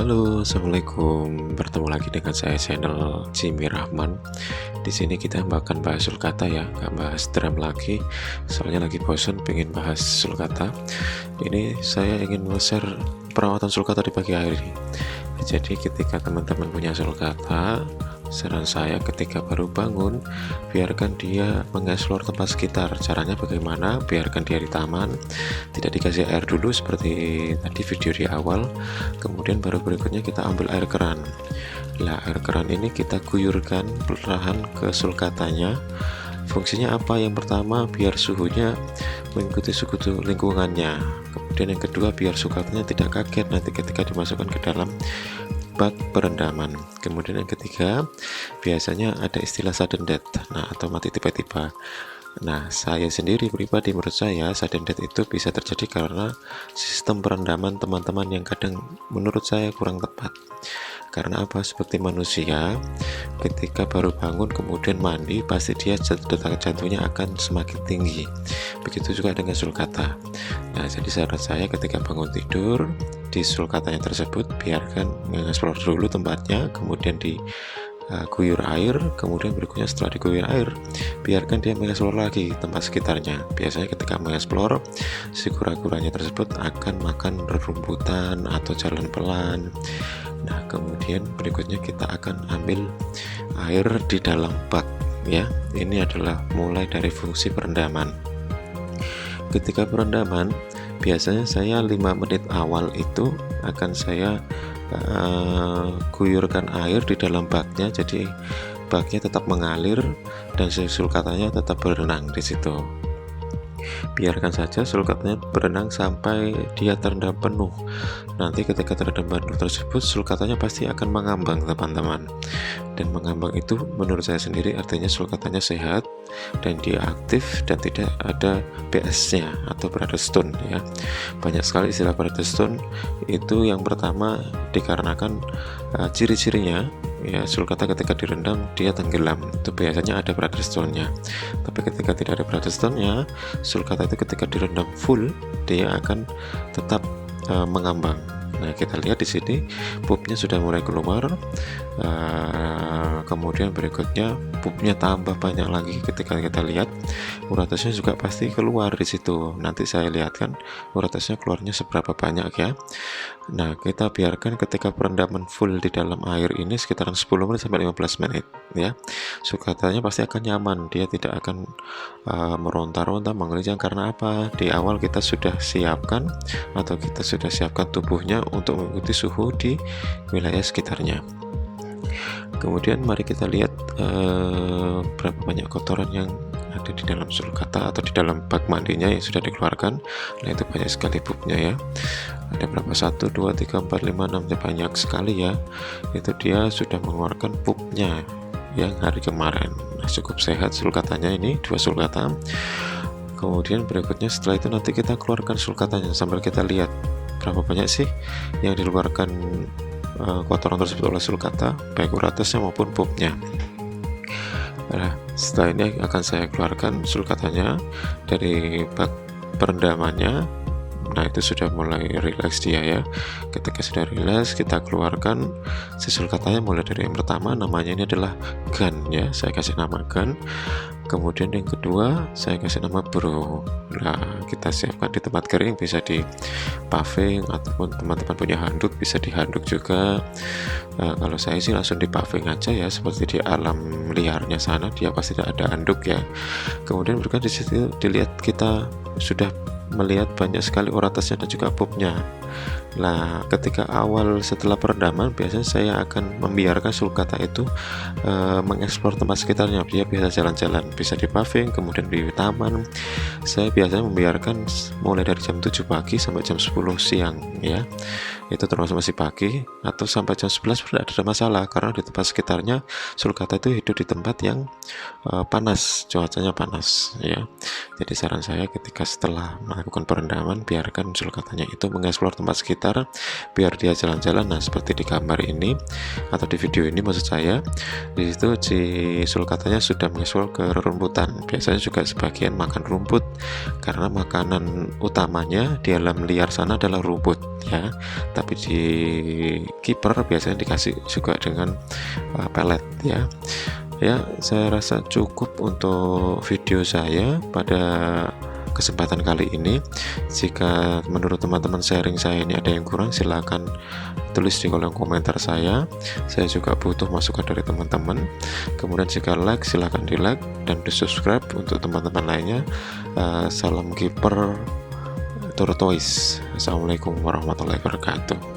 Halo, assalamualaikum. Bertemu lagi dengan saya channel Jimmy Rahman. Di sini kita akan bahas sulcata ya, nggak bahas drum lagi. Soalnya lagi bosan pengen bahas sulcata. Ini saya ingin share perawatan sulcata di pagi hari. Jadi ketika teman-teman punya sulcata, saran saya ketika baru bangun, biarkan dia mengeksplor tempat sekitar. Caranya bagaimana? Biarkan dia di taman, tidak dikasih air dulu seperti tadi video di awal. Kemudian baru berikutnya kita ambil air keran. Nah, air keran ini kita guyurkan perlahan ke sulcatanya. Fungsinya apa? Yang pertama, biar suhunya mengikuti suhu lingkungannya. Kemudian yang kedua, biar sulcatanya tidak kaget nanti ketika dimasukkan ke dalam bak perendaman. Kemudian yang ketiga, biasanya ada istilah sudden death, atau mati tiba-tiba. Nah, saya sendiri pribadi, menurut saya sudden death itu bisa terjadi karena sistem perendaman teman-teman yang kadang menurut saya kurang tepat. Karena apa? Seperti manusia, ketika baru bangun kemudian mandi, pasti dia detak jantungnya akan semakin tinggi. Begitu juga dengan sulcata. Nah, jadi saran saya ketika bangun tidur, di sulcatanya tersebut biarkan mengeksplor dulu tempatnya, kemudian diguyur air, kemudian berikutnya setelah diguyur air, biarkan dia mengeksplor lagi tempat sekitarnya. Biasanya ketika mengeksplor, si kura-kuranya tersebut akan makan rerumputan atau jalan pelan. Nah, kemudian berikutnya kita akan ambil air di dalam bak ya. Ini adalah mulai dari fungsi perendaman. Ketika perendaman, biasanya saya 5 menit awal itu akan saya guyurkan air di dalam baknya, jadi baknya tetap mengalir dan sulcatanya tetap berenang di situ. Biarkan saja sulcatanya berenang sampai dia terendam penuh. Nanti ketika terendam penuh tersebut, sulcatanya pasti akan mengambang, teman-teman. Dan mengambang itu menurut saya sendiri artinya sulcatanya sehat dan dia aktif dan tidak ada BS-nya atau brother stone ya. Banyak sekali istilah brother stone itu. Yang pertama dikarenakan ciri-cirinya ya, sulcata ketika direndam dia tenggelam, itu biasanya ada brother stone-nya. Tapi ketika tidak ada brother stone-nya, sulcata itu ketika direndam full dia akan tetap mengambang. Nah, kita lihat di sini pupnya sudah mulai keluar. Kemudian berikutnya pupnya tambah banyak lagi. Ketika kita lihat uratasnya juga pasti keluar di situ. Nanti saya lihatkan uratasnya keluarnya seberapa banyak ya. Nah, kita biarkan ketika perendaman full di dalam air ini sekitaran 10 menit sampai 15 menit ya. Sulcatanya pasti akan nyaman, dia tidak akan meronta-ronta, mengelincang. Karena apa? Di awal kita sudah siapkan atau kita sudah siapkan tubuhnya untuk mengikuti suhu di wilayah sekitarnya. Kemudian mari kita lihat berapa banyak kotoran yang ada di dalam sulcata atau di dalam bak mandinya yang sudah dikeluarkan. Nah, itu banyak sekali pupnya ya. Ada berapa? 1, 2, 3, 4, 5, 6, banyak sekali ya. Itu dia sudah mengeluarkan pupnya yang hari kemarin. Nah, cukup sehat sulcatanya ini, 2 sulcata. Kemudian berikutnya setelah itu nanti kita keluarkan sulcatanya sambil kita lihat berapa banyak sih yang dikeluarkan kotoran tersebut oleh sulcata, baik uratasnya maupun pupnya. Nah, setelah ini akan saya keluarkan sulcatanya dari bak perendamannya. Nah, itu sudah mulai rileks dia ya. Ketika sudah rileks, kita keluarkan si sulcatanya mulai dari yang pertama, namanya ini adalah gun ya, saya kasih nama gun. Kemudian yang kedua saya kasih nama bro. Nah, kita siapkan di tempat kering, bisa di paving ataupun teman-teman punya handuk bisa di handuk juga. Kalau saya sih langsung di paving aja ya, seperti di alam liarnya sana dia pasti ada handuk ya. Kemudian berikutnya di situ dilihat kita sudah melihat banyak sekali uratasnya dan juga pupnya. Nah, ketika awal setelah perendaman biasanya saya akan membiarkan sulcata itu mengeksplor tempat sekitarnya. Dia bisa jalan-jalan, bisa di paving, kemudian di taman. Saya biasanya membiarkan mulai dari jam 7 pagi sampai jam 10 siang ya. Itu termasuk masih pagi, atau sampai jam 11 tidak ada masalah karena di tempat sekitarnya sulcata itu hidup di tempat yang panas, cuacanya panas ya. Jadi saran saya ketika setelah melakukan perendaman, biarkan sulcatanya itu mengeksplor tempat sekitar, biar dia jalan-jalan. Nah, seperti di gambar ini atau di video ini maksud saya, di situ si sulcatanya sudah mengeksplor ke rerumputan. Biasanya juga sebagian makan rumput, karena makanan utamanya di alam liar sana adalah rumput ya. Tapi di kiper biasanya dikasih juga dengan pelet ya. Ya, saya rasa cukup untuk video saya pada kesempatan kali ini. Jika menurut teman-teman sharing saya ini ada yang kurang, silakan tulis di kolom komentar saya juga butuh masukan dari teman-teman. Kemudian jika like, silakan di like dan di subscribe untuk teman-teman lainnya. Salam kiper tortoise. Assalamualaikum warahmatullahi wabarakatuh.